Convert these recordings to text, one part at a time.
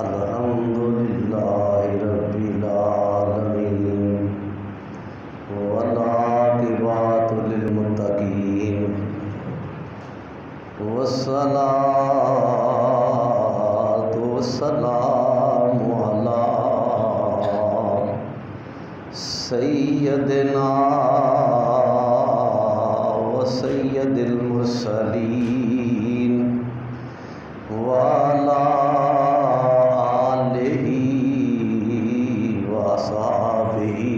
अल्हम्दुलिल्लाहि रब्बिल आलमीन वल आक़िबतु लिल मुत्तक़ीन वस्सलातु वस्सलामु अला सय्यदिना व सय्यदिल मुरसलीन व अला आलिहि व अस्हाबिहि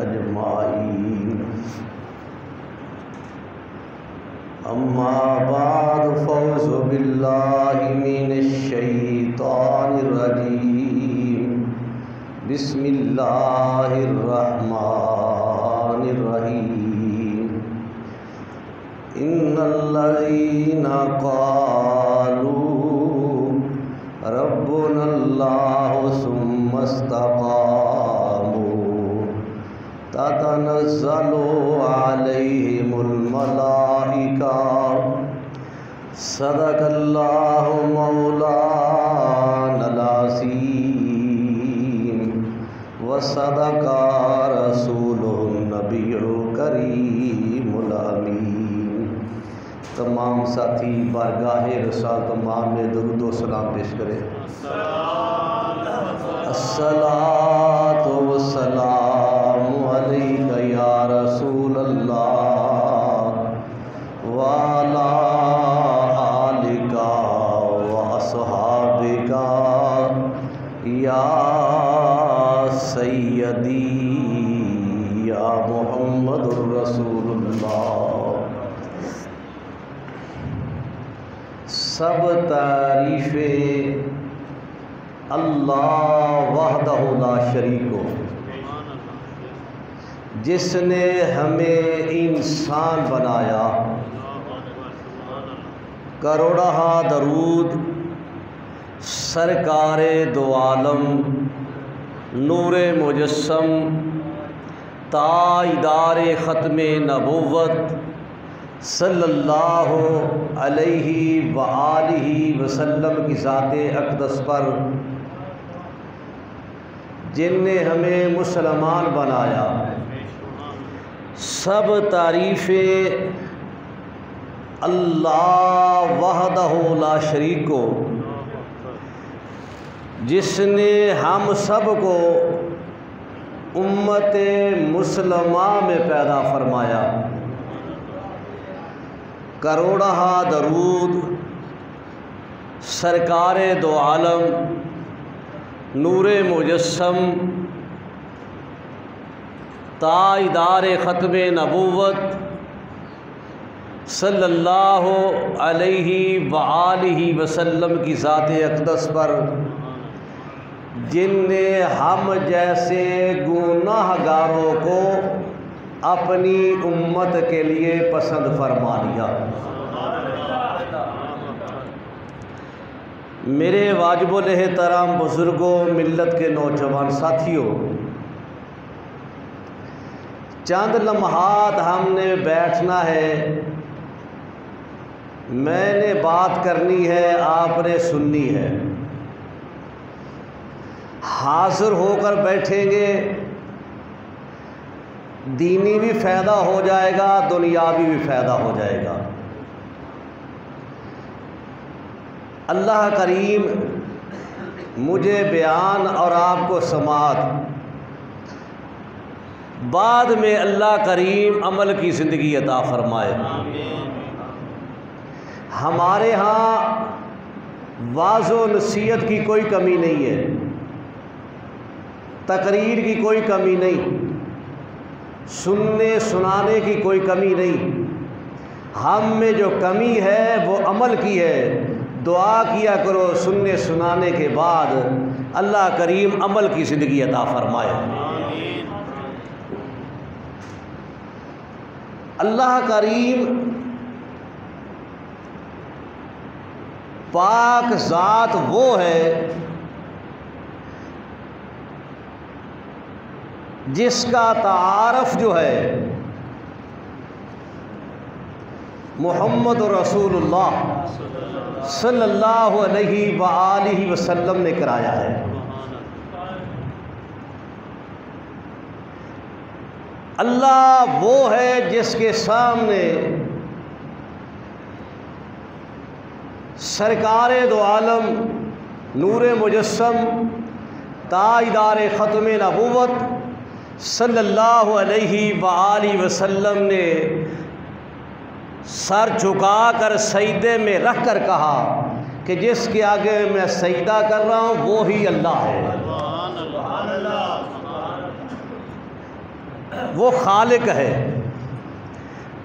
अजमाइन। अम्मा बाद फ़ौज़ु बिल्लाहि मिनश शैतानिर रजीम। बिस्मिल्लाहिर रहमानिर रहीम। इन्नल्लज़ीना क़ालू रब्बुनल्लाहु सुम्मा इस्तक़ामू ततनज़्ज़लु अलैहिमुल मलाइका सदक़ल्लाहु मौलानल अज़ीम व सदक़ा रसूलुहुन नबियुल करीमुल अमीन। तमाम साथी बारगाहे रसालत तमाम में दुरूद व सलाम पेश करें। अस्सलातु वस्सलामु अलैका या रसूलल्लाह व अला आलिका व अस्हाबिका या सय्यदी या मुहम्मदुर रसूलुल्लाह। सब तारीफ़ें अल्लाह वहदहु ला शरीक को, जिसने हमें इंसान बनाया। करोड़हा दरूद सरकारे दो आलम नूरे मुजस्सम ताइदारे ख़त्मे नबुव्वत सल्लल्लाहु अलैहि व आलिहि वसल्लम की ज़ाते अक़दस पर, जिनने हमें मुसलमान बनाया। सब तारीफ़ें अल्लाह वहदहु ला शरीक को, जिसने हम सब को उम्मत मुसलमा में पैदा फरमाया। करोड़हा दरूद सरकारे दो आलम नूरे मुजस्सम ताइदारे ख़त्मे नबुव्वत सल्लल्लाहु अलैहि व आलिहि वसल्लम की ज़ाते अक़दस पर, जिनने हम जैसे गुनाहगारों को अपनी उम्मत के लिए पसंद फरमा लिया। मेरे वाजिबुल एहतराम बुज़ुर्गों, मिल्लत के नौजवान साथियों, चंद लम्हात हमने बैठना है। मैंने बात करनी है, आपने सुननी है। हाज़िर होकर बैठेंगे, दीनी भी फ़ायदा हो जाएगा, दुनियावी भी फ़ायदा हो जाएगा। अल्लाह करीम मुझे बयान और आपको समात, बाद में अल्लाह करीम अमल की ज़िंदगी अता फ़रमाए। हमारे यहाँ वाज़ व नसीहत की कोई कमी नहीं है, तकरीर की कोई कमी नहीं, सुनने सुनाने की कोई कमी नहीं। हम में जो कमी है वो अमल की है। दुआ किया करो सुनने सुनाने के बाद, अल्लाह करीम अमल की ज़िंदगी अता फ़रमाए। अल्लाह करीम पाक ज़ात वो है जिसका तारफ़ जो है मोहम्मद रसूलुल्लाह सल्लल्लाहु अलैहि वसल्लम ने कराया है। अल्लाह वो है जिसके सामने सरकारे दो आलम नूरे मुजस्सम ताजदार ख़त्म नबूवत सल्लल्लाहु अलैहि वसल्लम ने सर झुकाकर सजदे में रख कर कहा कि जिसके आगे मैं सजदा कर रहा हूँ वो ही अल्लाह है, वो खालिक है,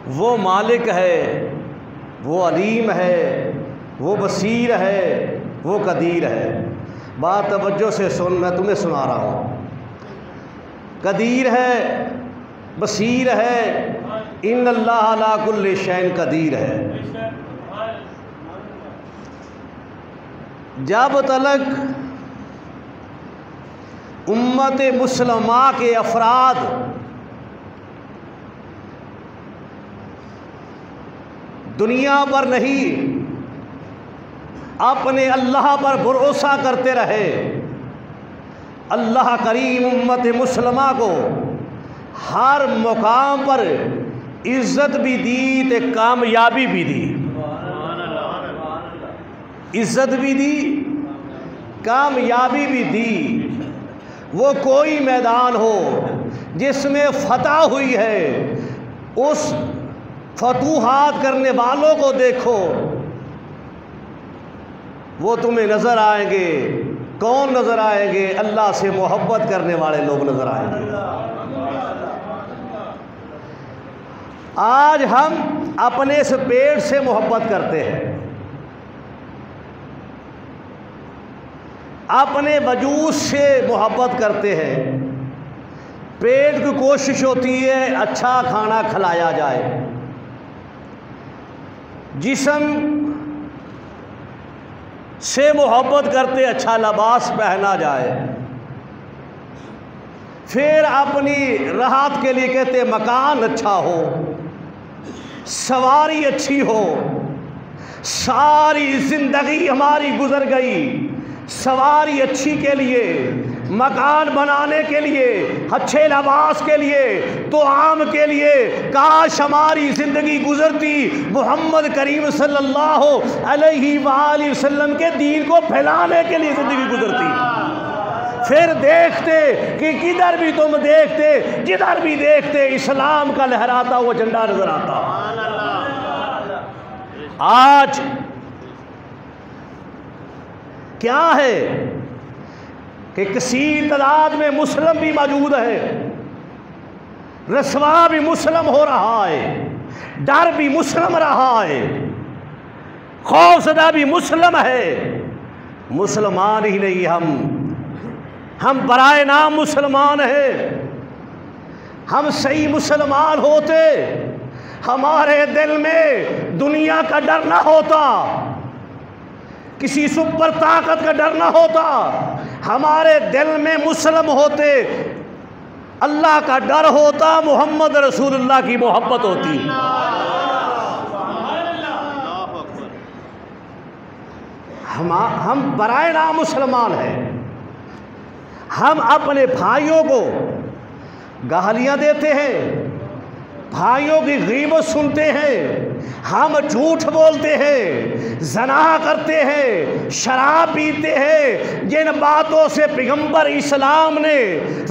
वो मालिक है, वो अलीम है, वो बसीर है, वो कदीर है। बात तवज्जो से सुन, मैं तुम्हें सुना रहा हूँ। कदीर है, बसीर है, इन्नल्लाह अला कुल्लि शैइन कदीर है। जब तलक उम्मत मुसलमा के अफराद दुनिया पर नहीं अपने अल्लाह पर भरोसा करते रहे, अल्लाह करीम उम्मत मुसलमा को हर मुकाम पर इज़्ज़त भी दी ते कामयाबी भी दी। इज़्ज़त भी दी, कामयाबी भी दी। वो कोई मैदान हो जिसमें फतह हुई है, उस फतूहात करने वालों को देखो, वो तुम्हें नज़र आएंगे। कौन नज़र आएंगे? अल्लाह से मोहब्बत करने वाले लोग नज़र आएंगे। आज हम अपने इस पेट से मोहब्बत करते हैं, अपने वजूद से मोहब्बत करते हैं। पेट की कोशिश होती है अच्छा खाना खिलाया जाए, जिस्म से मोहब्बत करते अच्छा लिबास पहना जाए। फिर अपनी राहत के लिए कहते मकान अच्छा हो, सवारी अच्छी हो। सारी ज़िंदगी हमारी गुजर गई सवारी अच्छी के लिए, मकान बनाने के लिए, अच्छे लिबास के लिए, तो आम के लिए। काश हमारी ज़िंदगी गुजरती मोहम्मद करीम सल्लल्लाहु अलैहि वसल्लम के दीन को फैलाने के लिए ज़िंदगी गुजरती। फिर देखते कि किधर भी तुम देखते, जिधर भी देखते, इस्लाम का लहराता हुआ झंडा नजर आता। आज क्या है कि कसीर तादाद में मुस्लिम भी मौजूद है, रसवा भी मुस्लिम हो रहा है, डर भी मुस्लिम रहा है, खौफजदा भी मुस्लिम है। मुसलमान ही नहीं, हम बराए नाम मुसलमान हैं। हम सही मुसलमान होते, हमारे दिल में दुनिया का डर ना होता, किसी सुपर ताकत का डर ना होता। हमारे दिल में मुस्लिम होते, अल्लाह का डर होता, मोहम्मद रसूलुल्लाह की मोहब्बत होती। हम बराए नाम मुसलमान हैं। हम अपने भाइयों को गालियाँ देते हैं, भाइयों की गीबत सुनते हैं, हम झूठ बोलते हैं, ज़ना करते हैं, शराब पीते हैं। जिन बातों से पैगंबर इस्लाम ने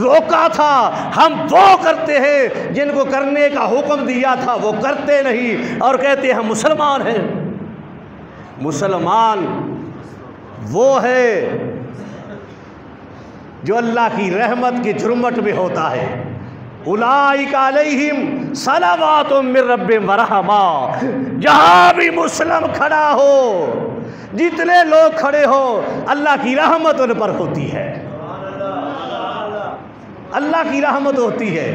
रोका था हम वो करते हैं, जिनको करने का हुक्म दिया था वो करते नहीं, और कहते हैं हम मुसलमान हैं। मुसलमान वो है जो अल्लाह की रहमत की झुरमट में होता है। उलाइका अलैहिम सलावातुम मिर रब्बिहिम व रहमा। जहाँ भी मुस्लिम खड़ा हो, जितने लोग खड़े हो, अल्लाह की रहमत उन पर होती है, अल्लाह की रहमत होती है।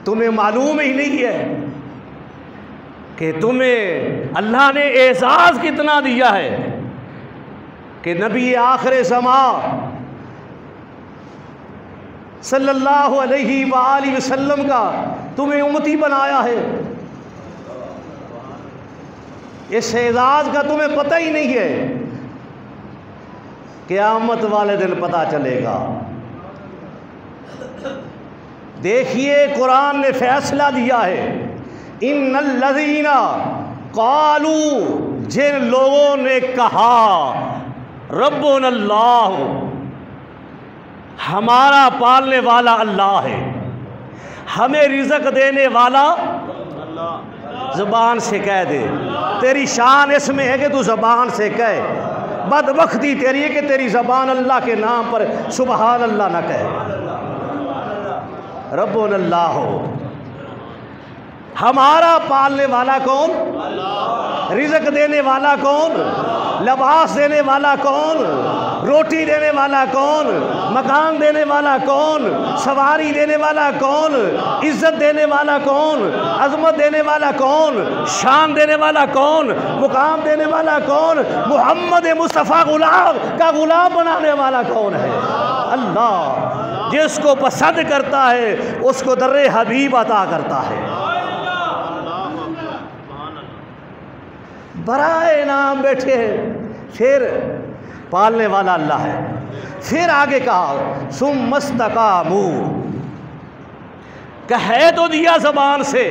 तुम्हें मालूम ही नहीं है कि तुम्हें अल्लाह ने एहसास कितना दिया है कि नबी आखिर ज़मा सल्लल्लाहु अलैहि वसल्लम का तुम्हें उम्मती बनाया है। इस एजाज़ का तुम्हें पता ही नहीं है, क़यामत वाले दिन पता चलेगा। देखिए कुरान ने फैसला दिया है, इन्नल्लज़ीना क़ालू, जिन लोगों ने कहा रब्बुनल्लाह, हमारा पालने वाला अल्लाह है, हमें रिज़्क़ देने वाला अल्लाह। ज़बान से कह दे, तेरी शान इसमें है कि तू ज़बान से कहे। बदबख्ती तेरी है कि तेरी ज़बान अल्लाह के नाम पर सुबहान अल्लाह न कहे। रब्बुनल्लाह हो, हमारा पालने वाला कौन? रिज़्क़ देने वाला कौन? लिबास देने वाला कौन? रोटी देने वाला कौन? मकान देने वाला कौन? सवारी देने वाला कौन? इज़्ज़त देने वाला कौन? अज़मत देने वाला कौन? शान देने वाला कौन? मुकाम देने वाला कौन? मोहम्मद मुस्तफ़ा गुलाम का गुलाम बनाने वाला कौन है? अल्लाह। जिसको पसंद करता है उसको दर्रे हबीब अता करता है। बराए नाम बैठे हैं, फिर पालने वाला अल्लाह है। फिर आगे कहा सुम्मस्तकामू, कहे तो दिया ज़बान से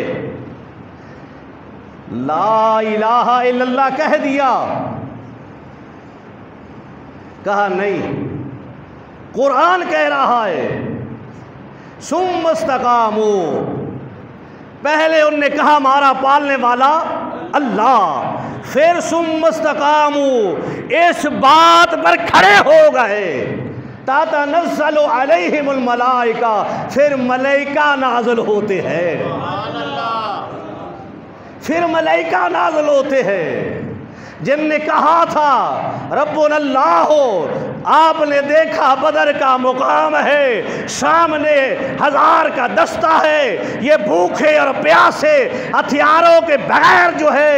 ला इलाहा इल्लल्लाह कह दिया, कहा नहीं, कुरान कह रहा है सुम्मस्तकामू, पहले उनने कहा हमारा पालने वाला अल्लाह, फिर सुम्मस्तकामू, इस बात पर खड़े हो गए, तातनज़्ज़लु अलैहिमुल मलाइका, फिर मलाइका नाज़िल होते हैं, फिर मलाइका नाज़िल होते हैं। जिनने कहा था रब्बुनल्लाह हो, आपने देखा बदर का मुकाम है, सामने हजार का दस्ता है, ये भूखे और प्यासे हथियारों के बगैर जो है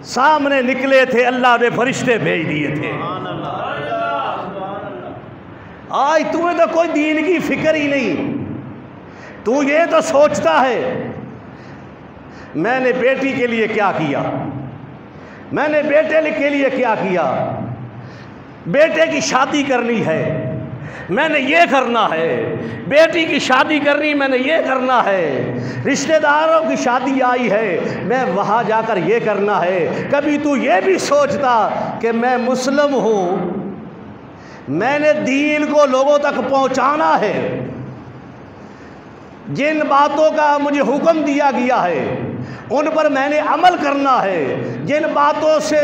सामने निकले थे, अल्लाह ने फरिश्ते भेज दिए थे। आज तुम्हें तो कोई दीन की फिक्र ही नहीं, तू ये तो सोचता है मैंने बेटी के लिए क्या किया, मैंने बेटे के लिए क्या किया, बेटे की शादी करनी है मैंने ये करना है, बेटी की शादी करनी मैंने ये करना है, रिश्तेदारों की शादी आई है मैं वहाँ जाकर ये करना है। कभी तू ये भी सोचता कि मैं मुस्लिम हूँ, मैंने दीन को लोगों तक पहुँचाना है, जिन बातों का मुझे हुक्म दिया गया है उन पर मैंने अमल करना है, जिन बातों से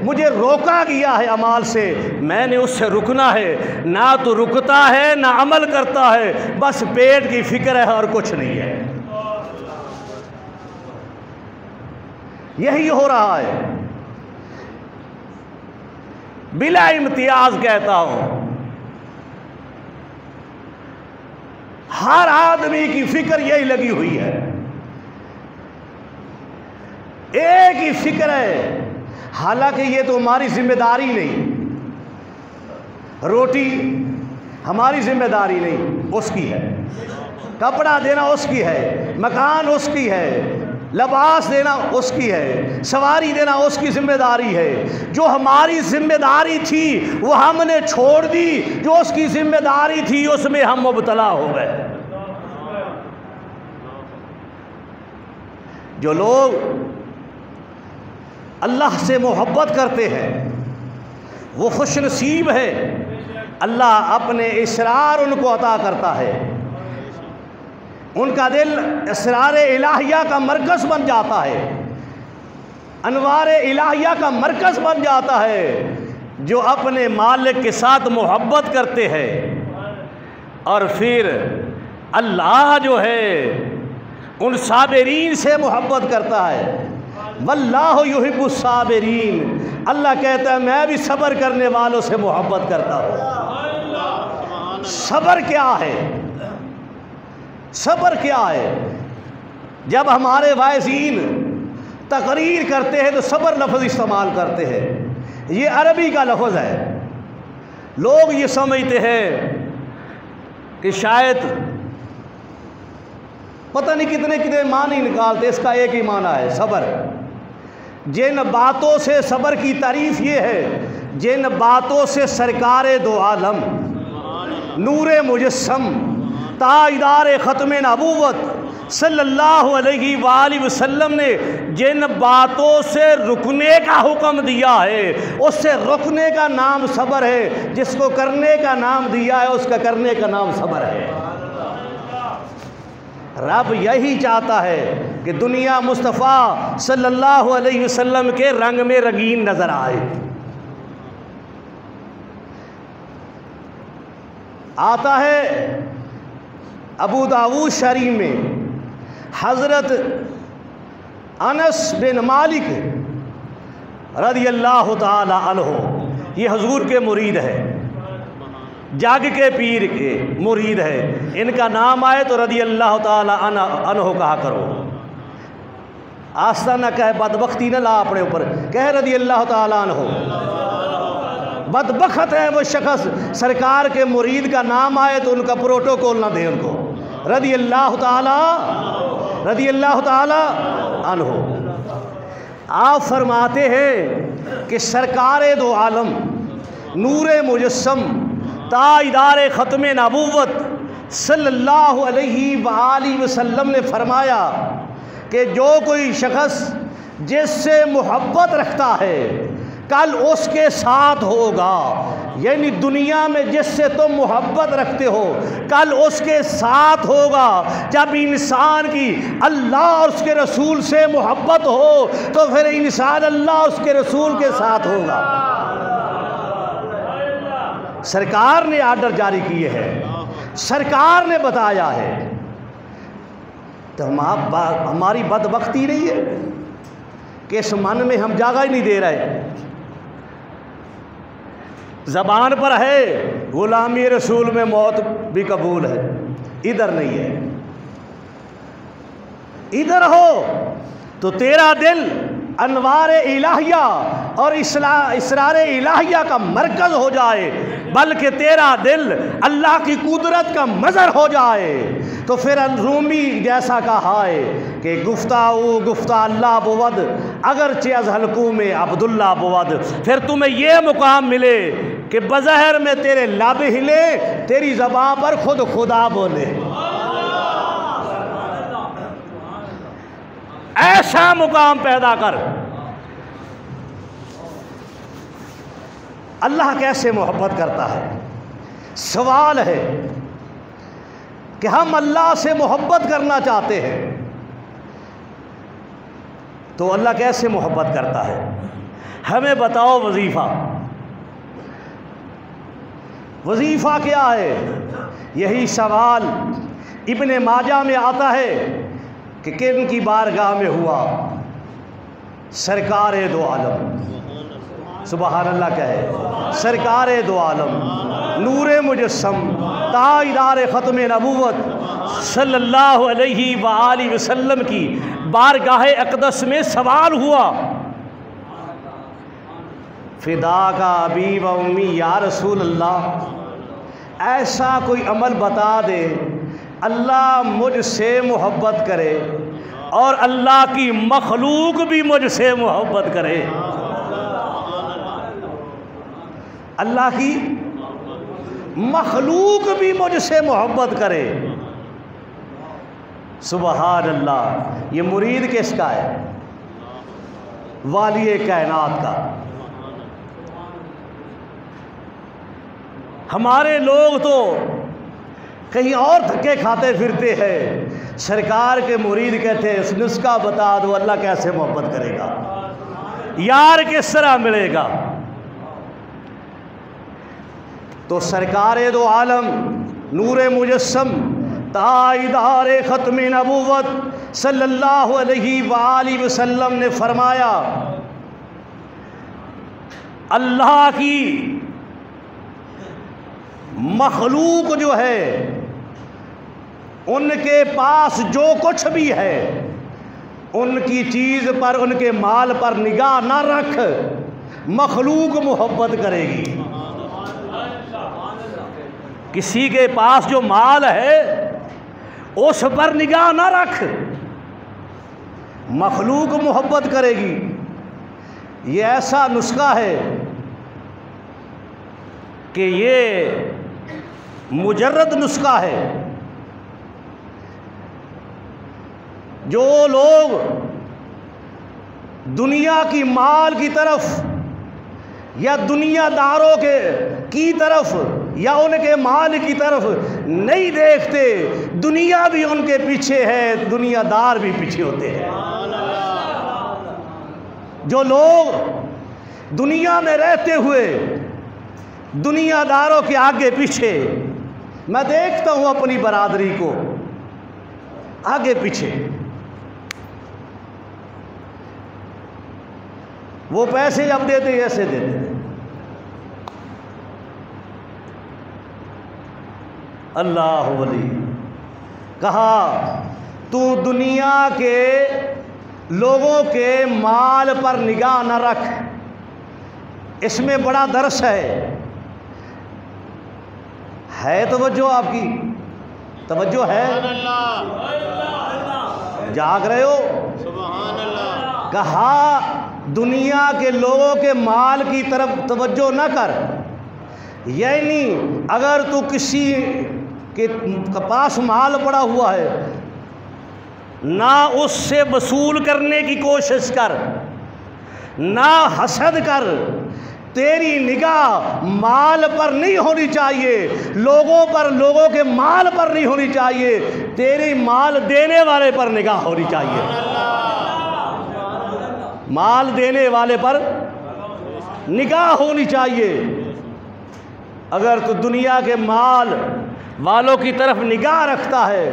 मुझे रोका गया है अमाल से मैंने उससे रुकना है। ना तो रुकता है ना अमल करता है, बस पेट की फिक्र है और कुछ नहीं है। यही हो रहा है। बिला इम्तियाज कहता हूं, हर आदमी की फिक्र यही लगी हुई है, एक ही फिक्र है। हालांकि ये तो हमारी जिम्मेदारी नहीं, रोटी हमारी जिम्मेदारी नहीं, उसकी है, कपड़ा देना उसकी है, मकान उसकी है, लिबास देना उसकी है, सवारी देना उसकी जिम्मेदारी है। जो हमारी जिम्मेदारी थी वो हमने छोड़ दी, जो उसकी जिम्मेदारी थी उसमें हम मुब्तला हो गए। जो लोग अल्लाह से मोहब्बत करते हैं वो खुशनसीब है, अल्लाह अपने इसरार उनको अता करता है, उनका दिल इसरार इलाहिया का मरकज़ बन जाता है, अनवार इलाहिया का मरकज़ बन जाता है। जो अपने मालिक के साथ मोहब्बत करते हैं और फिर अल्लाह जो है उन साबिरीन से मोहब्बत करता है। वल्लाहु युहिब्बुस साबिरीन, अल्लाह कहता है मैं भी सब्र करने वालों से मोहब्बत करता हूँ। सब्र क्या है? सब्र क्या है? जब हमारे वाइज़ीन तकरीर करते हैं तो सब्र लफ्ज़ इस्तेमाल करते हैं, ये अरबी का लफ्ज़ है। लोग ये समझते हैं कि शायद पता नहीं कितने कितने मानी निकालते, इसका एक ही माना है सब्र। जिन बातों से सब्र की तारीफ़ ये है, जिन बातों से सरकारे दो आलम नूरे मुजस्सम ताइदार ख़त्म नबूवत सल्लल्लाहु अलैहि वसल्लम ने जिन बातों से रुकने का हुक्म दिया है, उससे रुकने का नाम सब्र है। जिसको करने का नाम दिया है, उसका करने का नाम सब्र है। रब यही चाहता है कि दुनिया मुस्तफ़ा सल्लल्लाहु अलैहि वसल्लम के रंग में रंगीन नज़र आए। आता है अबू दाऊद शरीफ में हज़रत अनस बिन मालिक रज़ियल्लाहु ताला अन्हु, ये हुज़ूर के मुरीद है, जग के पीर के मुरीद है। इनका नाम आए तो रज़ियल्लाहु ताला अन्हु कहा करो। आस्ता न कहे, बदबख्ती न ला अपने ऊपर, कह रज़ियल्लाहु ताला अन्हु। बदबख्त है वो शख्स सरकार के मुरीद का नाम आए तो उनका प्रोटोकॉल ना दे उनको। रज़ियल्लाहु ताला अन्हु। आप फरमाते हैं कि सरकारे दो आलम नूरे मुजस्सम ताइदार ख़त्म नबूवत सल्लल्लाहु अलैहि वसल्लम ने फरमाया कि जो कोई शख्स जिससे मोहब्बत रखता है कल उसके साथ होगा। यानी दुनिया में जिससे तुम मोहब्बत रखते हो कल उसके साथ होगा। जब इंसान की अल्लाह और उसके रसूल से मोहब्बत हो तो फिर इंसान अल्लाह और उसके रसूल के साथ होगा। सरकार ने आर्डर जारी किए हैं, सरकार ने बताया है, तो हमारी बदबख्ती नहीं है कि इस मन में हम जगह ही नहीं दे रहे। ज़बान पर है गुलामी रसूल में मौत भी कबूल है, इधर नहीं है। इधर हो तो तेरा दिल अनवार इलाहिया और इसरार इलाहिया का मरकज़ हो जाए, बल्कि तेरा दिल अल्लाह की कुदरत का मज़र हो जाए। तो फिर रूमी जैसा कहा है कि गुफ्ता अल्लाह बुवद अगरचे अज़ हल्कू में अब्दुल्ला बुवद। फिर तुम्हें ये मुकाम मिले कि बज़हर में तेरे लब हिले, तेरी ज़बान पर खुद खुदा बोले। ऐसा मुकाम पैदा कर। अल्लाह कैसे मोहब्बत करता है? सवाल है कि हम अल्लाह से मोहब्बत करना चाहते हैं तो अल्लाह कैसे मोहब्बत करता है? हमें बताओ। वजीफ़ा क्या है? यही सवाल इब्ने माजा में आता है कि किन की बारगाह में हुआ? सरकारे दो आलम, सुबहान अल्लाह कहे, सरकारे दो आलम नूरे मुजस्सम ताइदार ख़त्म नबूवत सल्लल्लाहु अलैहि वसल्लम की बारगाह अक़दस में सवाल हुआ, फ़िदा का अबी व उम्मी या रसूल अल्लाह, ऐसा कोई अमल बता दे अल्लाह मुझसे मोहब्बत करे और अल्लाह की मखलूक भी मुझसे मोहब्बत करे। अल्लाह की मखलूक भी मुझसे मोहब्बत करे। सुबहान अल्लाह। ये मुरीद किसका है? वाली कायनात का। हमारे लोग तो कहीं और धक्के खाते फिरते हैं। सरकार के मुरीद कहते हैं इस नुस्खा बता दो अल्लाह कैसे मोहब्बत करेगा, यार किस तरह मिलेगा। तो सरकारे दो आलम नूरे मुजस्सम ताइदार ख़त्म नबूवत सल्लल्लाहु अलैहि वसल्लम ने फरमाया, अल्लाह की मखलूक जो है उनके पास जो कुछ भी है उनकी चीज़ पर, उनके माल पर निगाह ना रख, मखलूक मोहब्बत करेगी। किसी के पास जो माल है उस पर निगाह ना रख, मखलूक मोहब्बत करेगी। ये ऐसा नुस्खा है कि ये मुजर्रद नुस्खा है। जो लोग दुनिया की माल की तरफ या दुनियादारों की तरफ या उनके माल की तरफ नहीं देखते, दुनिया भी उनके पीछे है, दुनियादार भी पीछे होते हैं। जो लोग दुनिया में रहते हुए दुनियादारों के आगे पीछे, मैं देखता हूं अपनी बरादरी को आगे पीछे, वो पैसे जब देते ऐसे देते। अल्लाह वली कहा तू दुनिया के लोगों के माल पर निगाह न रख, इसमें बड़ा दर्श है तवज्जो, आपकी तवज्जो है, जाग रहे हो? कहा दुनिया के लोगों के माल की तरफ तवज्जो न कर, यानी अगर तू किसी के पास माल पड़ा हुआ है ना उससे वसूल करने की कोशिश कर, ना हसद कर, तेरी निगाह माल पर नहीं होनी चाहिए, लोगों पर, लोगों के माल पर नहीं होनी चाहिए, तेरी माल देने वाले पर निगाह होनी चाहिए। माल देने वाले पर निगाह होनी चाहिए। अगर तू दुनिया के माल वालों की तरफ निगाह रखता है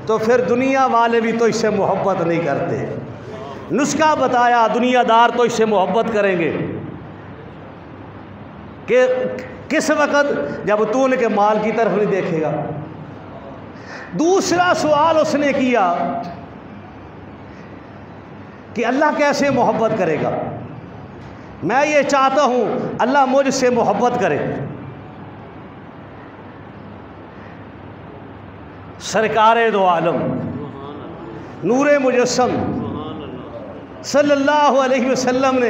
तो फिर दुनिया वाले भी तो इससे मोहब्बत नहीं करते। नुस्खा बताया, दुनियादार तो इससे मोहब्बत करेंगे कि किस वक़्त, जब तू उनके माल की तरफ नहीं देखेगा। दूसरा सवाल उसने किया कि अल्लाह कैसे मोहब्बत करेगा। मैं ये चाहता हूँ अल्लाह मुझसे मोहब्बत करे। सरकारे दो आलम नूरे मुजस्सम सल्लल्लाहु अलैहि वसल्लम ने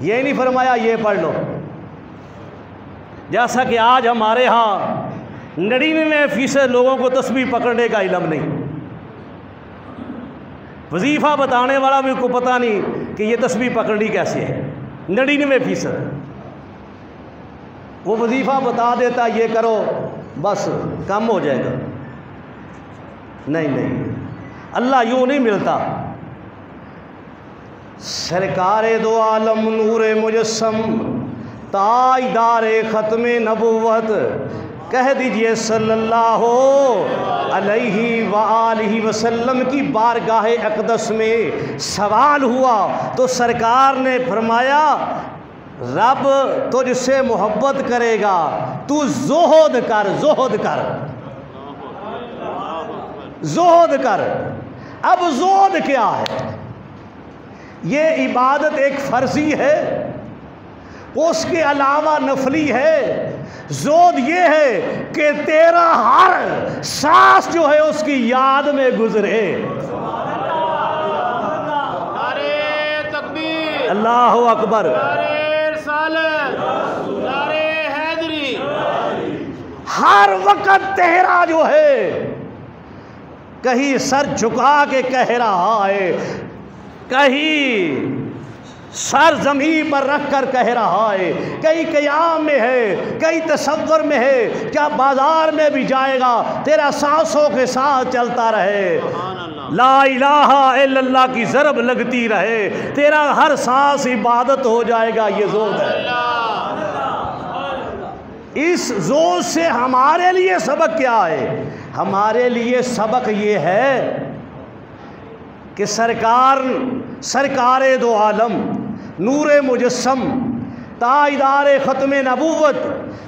ये नहीं फरमाया ये पढ़ लो, जैसा कि आज हमारे यहाँ 99% लोगों को तस्बीह पकड़ने का इल्म नहीं। वजीफ़ा बताने वाला भी को पता नहीं कि ये तस्बीह पकड़नी कैसे है। 99% वो वजीफ़ा बता देता ये करो बस काम हो जाएगा। नहीं नहीं, अल्लाह यूँ नहीं मिलता। सरकारे दो आलम नूरे मुजस्सम ताजदारे ख़त्मे नबुव्वत कह दीजिए सल्लल्लाहु अलैहि वालिहि वसल्लम की बारगाह अक़दस में सवाल हुआ तो सरकार ने फरमाया रब तुझसे मोहब्बत करेगा, तू ज़ुहद कर, ज़ुहद कर, ज़ुहद कर। अब ज़ुहद क्या है? ये इबादत एक फ़र्ज़ी है, उसके अलावा नफली है। ज़ुहद ये है कि तेरा हर सांस जो है उसकी याद में गुजरे। नारे तकबीर, अल्लाहु अकबर, नारे रिसालत, नारे हैदरी। हर वक्त तेरा जो है कहीं सर झुका के कह रहा है, कहीं सर ज़मीन पर रख कर कह रहा है, कहीं क़याम में है, कहीं तसव्वुर में है, क्या बाज़ार में भी जाएगा तेरा सांसों के साथ चलता रहे, ला इलाहा इल्लल्लाह की ज़रब लगती रहे, तेरा हर सांस इबादत हो जाएगा। ये ज़ोर है। इस ज़ोर से हमारे लिए सबक क्या है? हमारे लिए सबक ये है कि सरकारे दो आलम नूरे मुजस्सम ताजदारे ख़त्मे नबुव्वत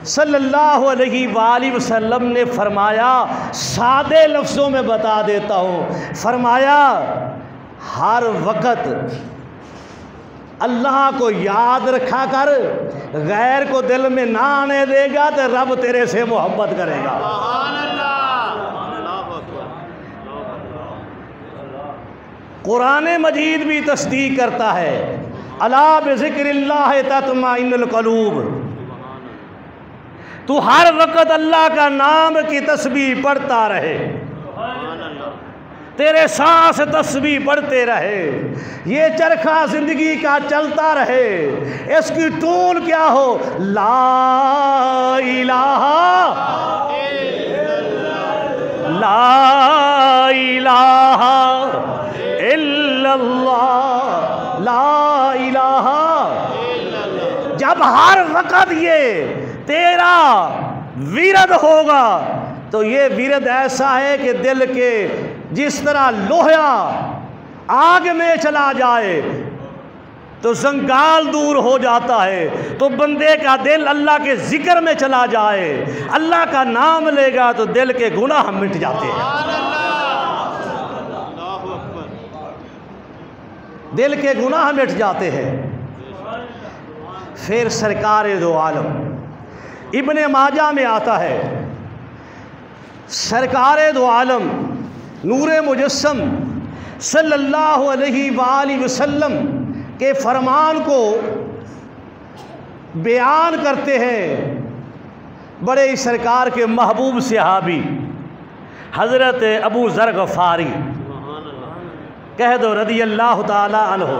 सल्लल्लाहु अलैहि वालैहि वसल्लम ने फरमाया, सादे लफ्ज़ों में बता देता हूँ, फरमाया हर वक़्त अल्लाह को याद रखा कर, गैर को दिल में ना आने देगा तो रब तेरे से मोहब्बत करेगा। कुरान मजीद भी तस्दीक करता है, अला बिज़िक्रिल्लाह तत्मइन्नुल क़ुलूब। तू हर वक़्त अल्लाह का नाम की तस्बीह पढ़ता रहे, तेरे सांस तस्बीह पढ़ते रहे, ये चरखा ज़िंदगी का चलता रहे, इसकी टून क्या हो, ला इलाहा इल्लल्लाह, ला इलाहा। जब हर वक़्त ये तेरा विरद होगा तो ये विरद ऐसा है कि दिल के जिस तरह लोहा आग में चला जाए तो जंगाल दूर हो जाता है, तो बंदे का दिल अल्लाह के जिक्र में चला जाए, अल्लाह का नाम लेगा तो दिल के गुनाह मिट जाते हैं, दिल के गुनाह मिट जाते हैं। फिर सरकार दो आलम इब्ने माजा में आता है, सरकार दो आलम नूरे मुजस्सम सल्लल्लाहु अलैहि वसल्लम के फरमान को बयान करते हैं बड़े ही सरकार के महबूब सहाबी हज़रत अबू ज़र गफ़ारी, कह दो रदी अल्लाह ताला अन्हु।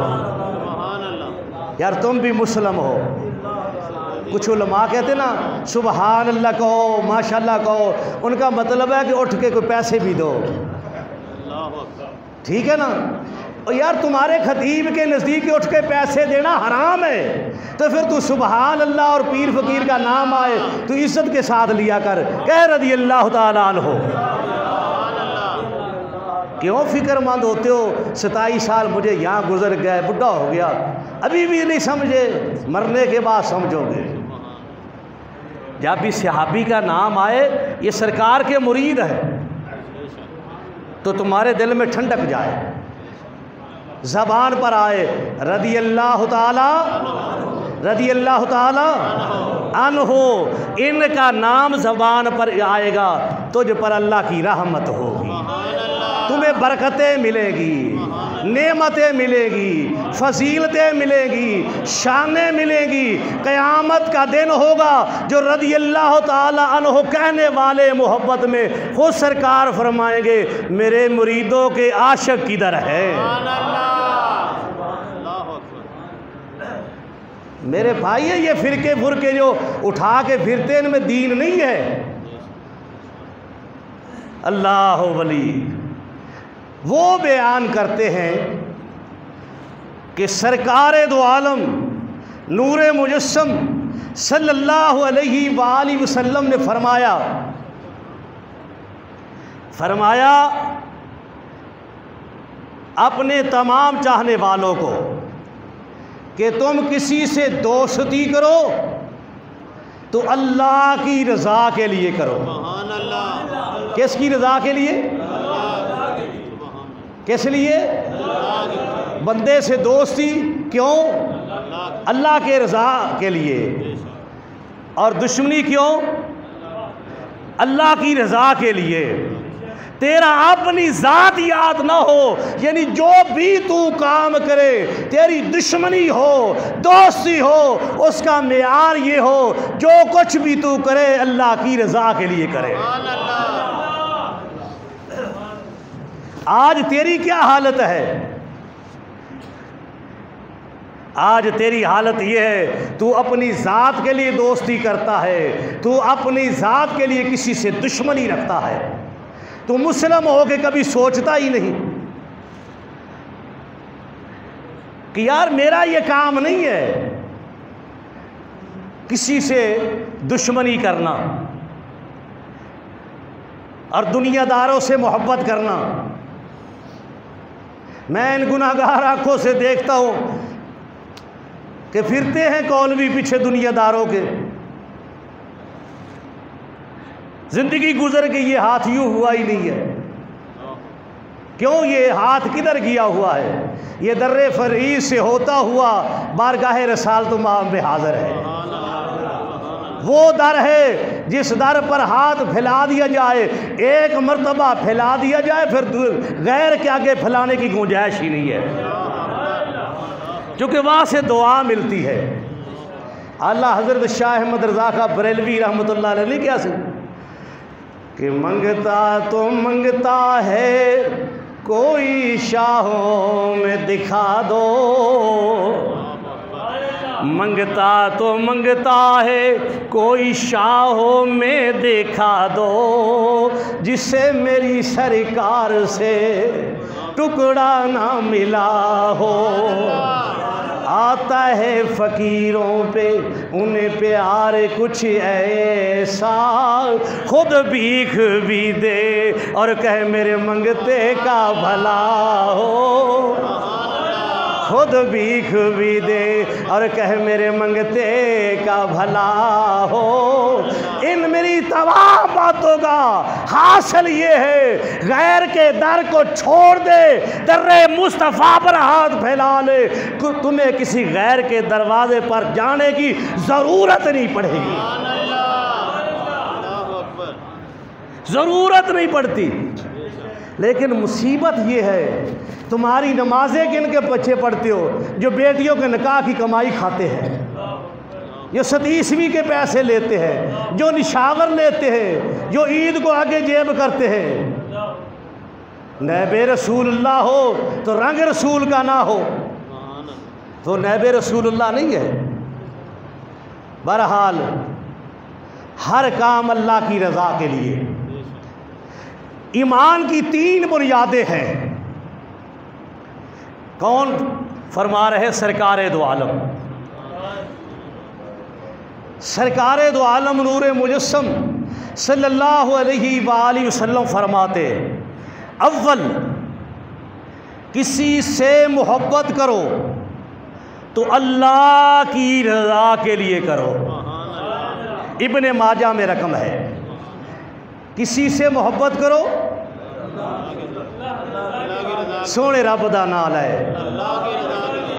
यार तुम भी मुस्लिम हो, कुछ उलमा कहते ना सुबहान अल्लाह कहो, माशाल्लाह कहो, उनका मतलब है कि उठ के कोई पैसे भी दो, ठीक है ना। और यार तुम्हारे खतीब के नज़दीक उठ के पैसे देना हराम है, तो फिर तू सुबहान अल्लाह और पीर फ़कीर का नाम आए तो इज़्ज़त के साथ लिया कर, कह रज़ी अल्लाह ताला अन्हु। क्यों फ़िक्रमंद होते हो, 27 साल मुझे यहाँ गुजर गए, बुढ़ा हो गया, अभी भी नहीं समझे, मरने के बाद समझोगे। जब भी सहाबी का नाम आए ये सरकार के मुरीद है तो तुम्हारे दिल में ठंडक जाए, ज़बान पर आए रदी अल्लाह ताला अन्हो, इनका नाम ज़बान पर आएगा तुझ पर अल्लाह की रहमत होगी, तुम्हें बरकतें मिलेगी, नेमतें मिलेगी, फजीलतें मिलेगी, शानें मिलेगी। क़यामत का दिन होगा जो रज़ी अल्लाह ताला अन्हु कहने वाले मोहब्बत में खुद सरकार फरमाएंगे मेरे मुरीदों के आशिक किधर है। मेरे भाई है ये फिरके फुरके जो उठा के फिरते इनमें दीन नहीं है। अल्लाह वली वो बयान करते हैं कि सरकार दो आलम नूरे मुजस्सम सल्लल्लाहु अलैहि वसल्लम ने फरमाया अपने तमाम चाहने वालों को कि तुम किसी से दोस्ती करो तो अल्लाह की रज़ा के लिए करो। किसकी रज़ा के लिए? किस लिए? बंदे से दोस्ती क्यों? अल्लाह के रज़ा के लिए। और दुश्मनी क्यों? अल्लाह की रज़ा के लिए। तेरा अपनी ज़ात याद ना हो, यानी जो भी तू काम करे तेरी दुश्मनी हो दोस्ती हो उसका मेयार ये हो जो कुछ भी तू करे अल्लाह की रज़ा के लिए करे। आज तेरी क्या हालत है? आज तेरी हालत ये है तू अपनी ज़ात के लिए दोस्ती करता है, तू अपनी ज़ात के लिए किसी से दुश्मनी रखता है, तू मुस्लिम हो के कभी सोचता ही नहीं कि यार मेरा ये काम नहीं है किसी से दुश्मनी करना और दुनियादारों से मोहब्बत करना। मैं इन गुनाहगार आंखों से देखता हूँ कि फिरते हैं कौलवी पीछे दुनियादारों के। ज़िंदगी गुजर गई, ये हाथ यूँ हुआ ही नहीं है। क्यों? ये हाथ किधर गया हुआ है? ये दर्रे फरीज से होता हुआ बारगाह रसालत में हाज़िर है। वो दर है जिस दर पर हाथ फैला दिया जाए, एक मर्तबा फैला दिया जाए, फिर गैर के आगे फैलाने की गुंजाइश ही नहीं है। चूँकि वहाँ से दुआ मिलती है। अल्लाह हज़रत शाह अहमद रज़ा खां बरेलवी रहमतुल्लाह अलैह क्या से कि मंगता तो मंगता है कोई शाहों में दिखा दो, मंगता तो मंगता है कोई शाहों में दिखा दो, जिससे मेरी सरकार से टुकड़ा ना मिला हो। आता है फ़कीरों पे उन्हें प्यार कुछ ऐसा, खुद भीख भी दे और कहे मेरे मंगते का भला हो, खुद भीख भी दे और कहे मेरे मंगते का भला हो। इन मेरी तमाम बातों का हासिल ये है, गैर के दर को छोड़ दे, दर्रे मुस्तफ़ा पर हाथ फैला ले, तुम्हें किसी गैर के दरवाजे पर जाने की ज़रूरत नहीं पड़ेगी, ज़रूरत नहीं पड़ती। लेकिन मुसीबत ये है, तुम्हारी नमाजें किन के पीछे पढ़ते हो? जो बेटियों के निकाह की कमाई खाते हैं, जो 27वीं के पैसे लेते हैं, जो निशावर लेते हैं, जो ईद को आगे जेब करते हैं। नैबे रसूलुल्लाह हो तो रंग रसूल का ना हो तो नैबे रसूलुल्लाह नहीं है। बहरहाल हर काम अल्लाह की रज़ा के लिए। ईमान की 3 बुनियादें हैं। कौन फरमा रहे? सरकार दो आलम, सरकार दो आलम नूर मुजस्सम सल्लल्लाहु अलैहि वसल्लम फरमाते, अव्वल किसी से मोहब्बत करो तो अल्लाह की रज़ा के लिए करो। इब्ने माजा में रकम है, किसी से मोहब्बत करो सोने रब दा नाल है,